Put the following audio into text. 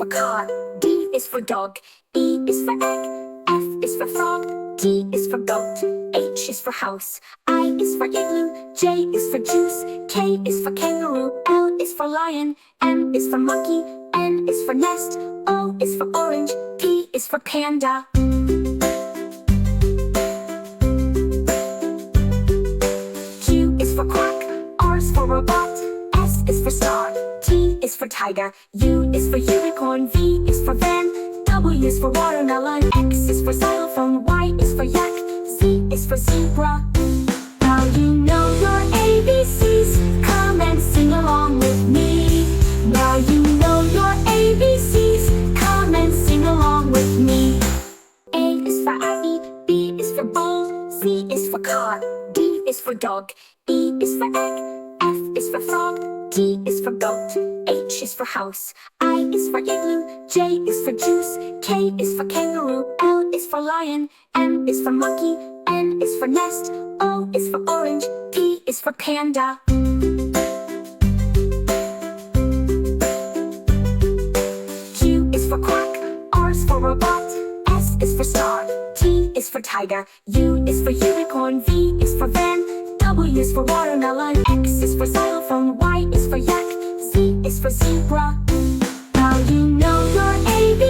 for car, D is for dog, E is for egg, F is for frog, G is for goat, H is for house, I is for igloo, J is for juice, K is for kangaroo, L is for lion, M is for monkey, N is for nest, O is for orange, P is for panda. Q is for quack, R is for robot, S is for star, T is for tiger, U is for unicorn, V is for van, W is for watermelon, X is for xylophone, Y is for yak, Z is for zebra. Now you know your ABCs, come and sing along with me. Now you know your ABCs, come and sing along with me. A is for Abby, B is for bowl, C is for car, D is for dog, E is for egg, F is for frog, G is for goat, H is for house, I is for igloo, J is for juice, K is for kangaroo, L is for lion, M is for monkey, N is for nest, O is for orange, P is for panda. Q is for quack, R is for robot, S is for star, T is for tiger, U is for unicorn, V is for van, W is for watermelon, X is for xylophone, Y is for yak, Z is for zebra. Now you know your ABCs.